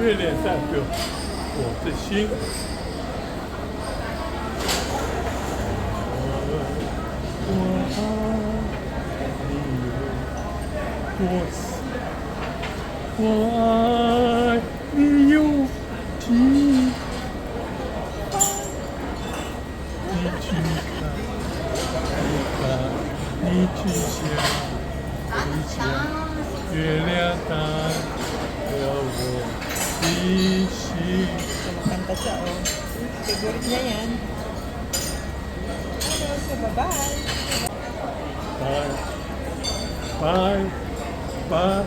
月亮代表我的心。我爱你，我爱你有几？你去看，你去想，你想，月亮代表我的心。Kumakanta siya, oh. Favorite niya yan. Okay, so bye-bye. Bye. Bye. Bye.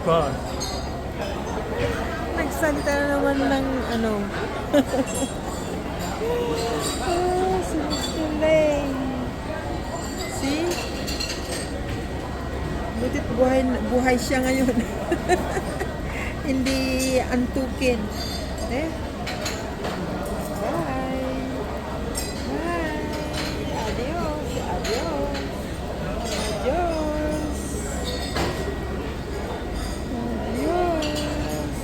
Bye. Nagsalita na naman ng ano. Sinusuling. See? Butit buhay siya ngayon. Hindi antukin. Eh? Bye. Bye. Adios. Adios. Adios. Adios.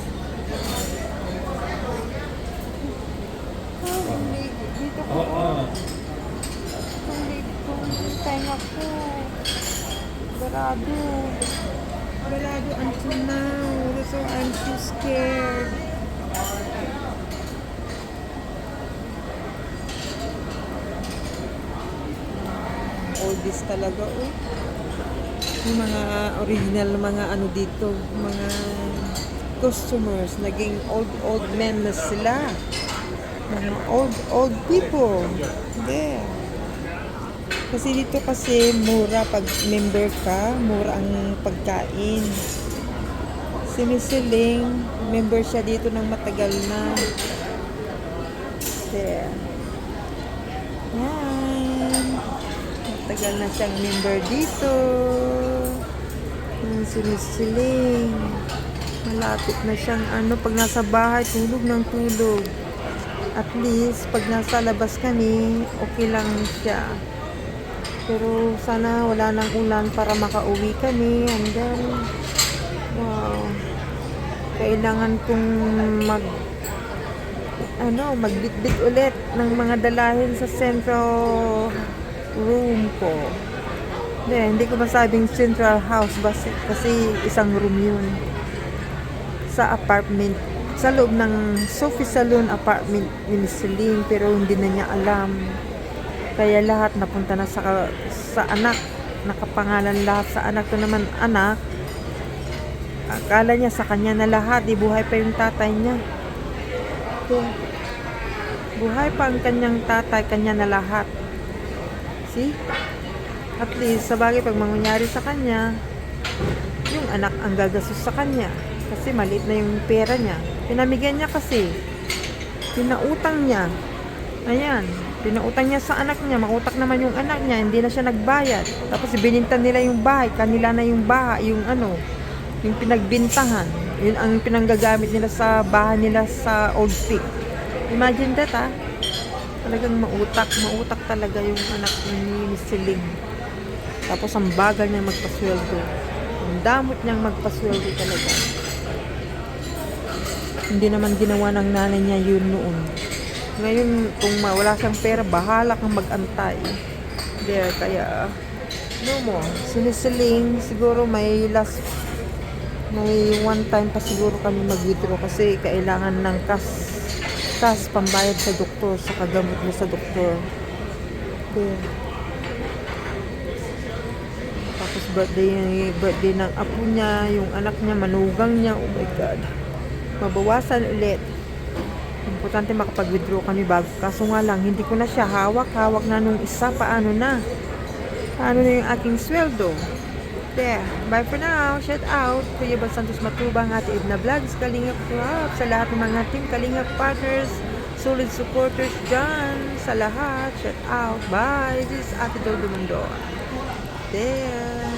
Dito ko. Kung tenga ko. Barado. Barado until now. So I'm so scared. Oldies talaga, oh. Yung mga original mga ano dito, mga customers, naging old men na sila. Mga old people. Yeah. Kasi dito kasi mura pag member ka, mura ang pagkain. Sinisiling, member siya dito ng matagal na. There. Yan. Matagal na siyang member dito. Sinisiling. Malapit na siyang ano, pag nasa bahay, tulog ng tulog. At least, pag nasa labas kami, okay lang siya. Pero sana wala nang ulan para makauwi kami. And then, wow. Kailangan kong magbitbit ulit ng mga dalahin sa central room ko. Hindi ko masabing central house kasi isang room yun. Sa apartment. Sa loob ng Sophie Salon apartment ni Miss Celine, pero hindi na niya alam. Kaya lahat napunta na sa anak. Nakapangalan lahat sa anak. Ito naman anak. Akala niya sa kanya na lahat. Buhay pa yung tatay niya. Buhay pa ang kanyang tatay. Kanya na lahat. See? At least, sa bagay pag mangyayari sa kanya, yung anak ang gagastos sa kanya. Kasi maliit na yung pera niya. Pinamigyan niya kasi. Pinautang niya. Ayan. Pinautang niya sa anak niya. Mautak naman yung anak niya. Hindi na siya nagbayad. Tapos bininta nila yung bahay. Kanila na yung bahay. Yung yung pinagbintahan. Yun ang pinanggagamit nila sa bahay nila sa Old Peak. Imagine that, ha? Talagang mautak. Mautak talaga yung anak ni Miss Celine. Tapos ang bagal niya magpasweldo. Ang damot niyang magpasweldo talaga. Hindi naman ginawa ng nanay niya yun noon. Ngayon, kung wala siyang pera, bahala kang mag-antay. Kaya, no mo, sinisiling, siguro may one time pa siguro kami mag-withdraw kasi kailangan ng cash pambayad sa doktor, sa kagamot mo sa doktor. Tapos birthday ng apo niya, yung anak niya, manugang niya, oh my God. Mabawasan ulit. Importante makapag-withdraw kami bago. Kaso nga lang, hindi ko na siya hawak na nung isa. Paano na yung aking sweldo? There. Bye for now. Shout out. Kuya Bal Santos Matubang, Ate Edna Vlogs, Kalingap Club, sa lahat ng mga team Kalingap partners, solid supporters dyan, sa lahat. Shout out. Bye. This is Ate Dodo Mundo. There.